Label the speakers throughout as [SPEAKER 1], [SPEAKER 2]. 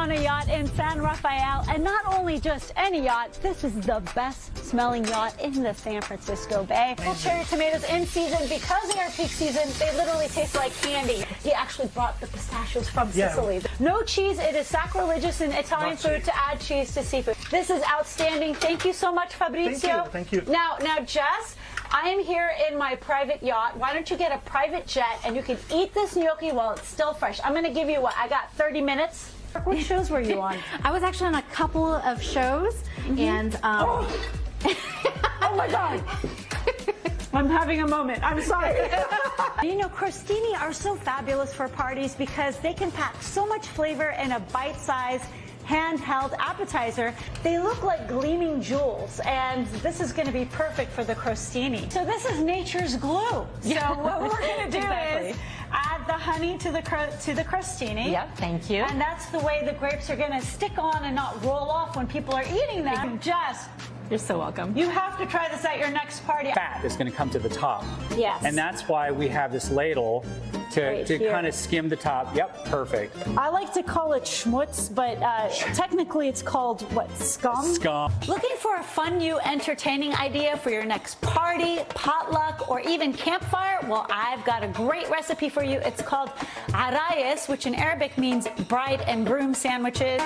[SPEAKER 1] on a yacht in San Rafael, and not only just any yacht, this is the best smelling yacht in the San Francisco Bay. Full cherry tomatoes in season. Because they are peak season, they literally taste like candy. He actually brought the pistachios from Sicily. No cheese. It is sacrilegious in Italian food to add cheese to seafood. This is outstanding. Thank you so much, Fabrizio.
[SPEAKER 2] Thank you.
[SPEAKER 1] Now, Jess, I am here in my private yacht. Why don't you get a private jet and you can eat this gnocchi while it's still fresh. I'm going to give you what? I got 30 minutes. What shows were you on?
[SPEAKER 3] I was actually on a couple of shows, and
[SPEAKER 1] oh my God. I'm having a moment. I'm sorry. You know, crostini are so fabulous for parties because they can pack so much flavor in a bite-sized handheld appetizer. They look like gleaming jewels, and this is going to be perfect for the crostini. So this is nature's glue. So what we're going to do is add the honey to the crostini.
[SPEAKER 3] Yep, thank you.
[SPEAKER 1] And that's the way the grapes are going to stick on and not roll off when people are eating them. Jess,
[SPEAKER 3] you're so welcome.
[SPEAKER 1] you have to try this at your next party.
[SPEAKER 2] Fat is going to come to the top.
[SPEAKER 1] Yes.
[SPEAKER 2] And that's why we have this ladle to
[SPEAKER 1] here.
[SPEAKER 2] kind of skim the top. Yep, perfect.
[SPEAKER 1] I like to call it schmutz, but technically it's called what? Scum?
[SPEAKER 2] Scum.
[SPEAKER 1] Looking for a fun, new, entertaining idea for your next party, potluck, or even campfire? Well, I've got a great recipe for you. It's called arrayes, which in Arabic means bride and groom sandwiches.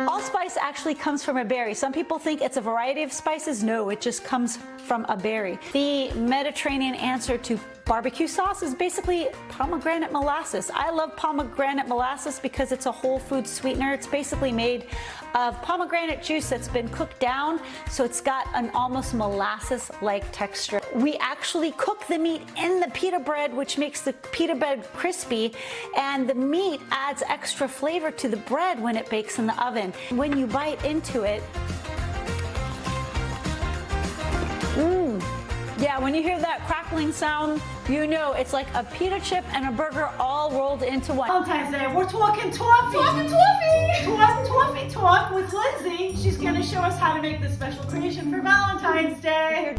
[SPEAKER 1] Allspice actually comes from a berry. Some people think it's a variety of spices. No, it just comes from a berry. The Mediterranean answer to barbecue sauce is basically pomegranate molasses. I love pomegranate molasses because it's a whole food sweetener. It's basically made of pomegranate juice that's been cooked down, so it's got an almost molasses-like texture. We actually cook the meat in the pita bread, which makes the pita bread crispy, and the meat adds extra flavor to the bread when it bakes in the oven. When you bite into it, yeah, when you hear that crackling sound, you know it's like a pita chip and a burger all rolled into one.
[SPEAKER 4] Valentine's Day, we're talking toffee. Talk with Lindsay. She's going to show us how to make this special creation for Valentine's Day.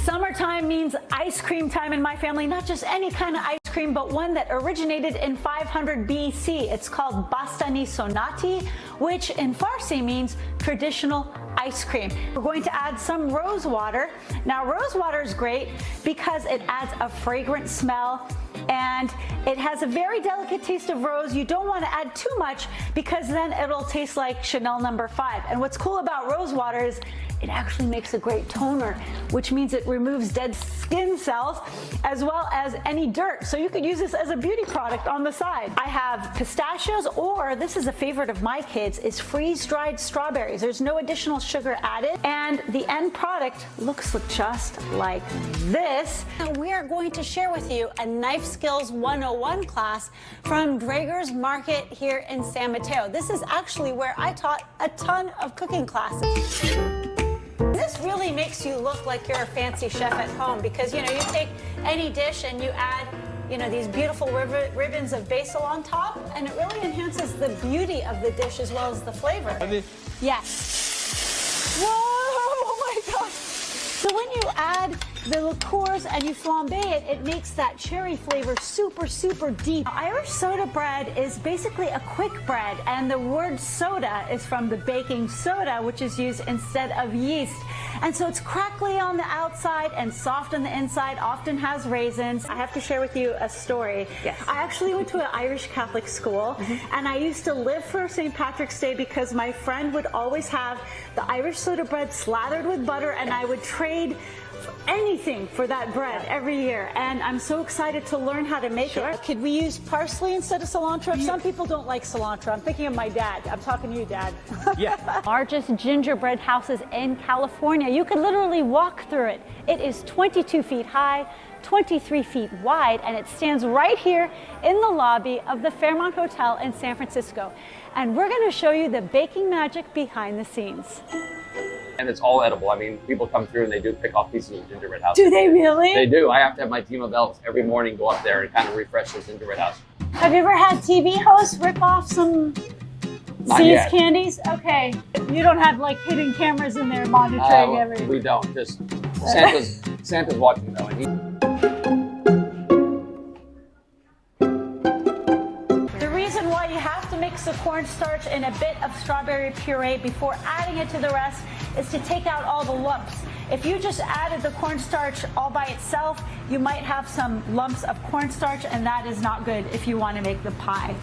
[SPEAKER 1] Summertime means ice cream time in my family, not just any kind of ice cream, but one that originated in 500 BC. It's called bastani sonati, which in Farsi means traditional ice cream. We're going to add some rose water. Now, rose water is great because it adds a fragrant smell and it has a very delicate taste of rose. You don't want to add too much because then it'll taste like Chanel No. 5. And what's cool about rose water is it actually makes a great toner, which means it removes dead skin cells as well as any dirt. So you could use this as a beauty product on the side. I have pistachios, or this is a favorite of my kids, is freeze-dried strawberries. There's no additional sugar added, and the end product looks just like this. And we are going to share with you a Knife Skills 101 class from Draeger's Market here in San Mateo. This is actually where I taught a ton of cooking classes. This really makes you look like you're a fancy chef at home because, you know, you take any dish and you add, you know, these beautiful ribbons of basil on top, and it really enhances the beauty of the dish as well as the flavor. Yes. Whoa, oh my gosh. So when you add the liqueurs and you flambe it, it makes that cherry flavor super, super deep. Irish soda bread is basically a quick bread, and the word soda is from the baking soda, which is used instead of yeast. And so it's crackly on the outside and soft on the inside, often has raisins. I have to share with you a story.
[SPEAKER 3] Yes.
[SPEAKER 1] I actually went to an Irish Catholic school, and I used to live for St. Patrick's Day because my friend would always have the Irish soda bread slathered with butter, and I would trade anything for that bread every year, and I'm so excited to learn how to make it. Could we use parsley instead of cilantro? Some people don't like cilantro. I'm thinking of my dad. I'm talking to you, Dad.
[SPEAKER 2] Yeah.
[SPEAKER 1] Largest gingerbread houses in California. You could literally walk through it. It is 22 feet high, 23 feet wide, and it stands right here in the lobby of the Fairmont Hotel in San Francisco. And we're going to show you the baking magic behind the scenes.
[SPEAKER 5] And it's all edible. I mean, people come through and they do pick off pieces of gingerbread house.
[SPEAKER 1] Do they really?
[SPEAKER 5] They do. I have to have my team of elves every morning go up there and kind of refresh the gingerbread house.
[SPEAKER 1] Have you ever had TV hosts rip off some See's candies? Okay. You don't have like hidden cameras in there monitoring everything.
[SPEAKER 5] We don't. Just Santa's watching though. And
[SPEAKER 1] the reason why you have to mix the cornstarch and a bit of strawberry puree before adding it to the rest is to take out all the lumps. If you just added the cornstarch all by itself, you might have some lumps of cornstarch, and that is not good if you want to make the pie.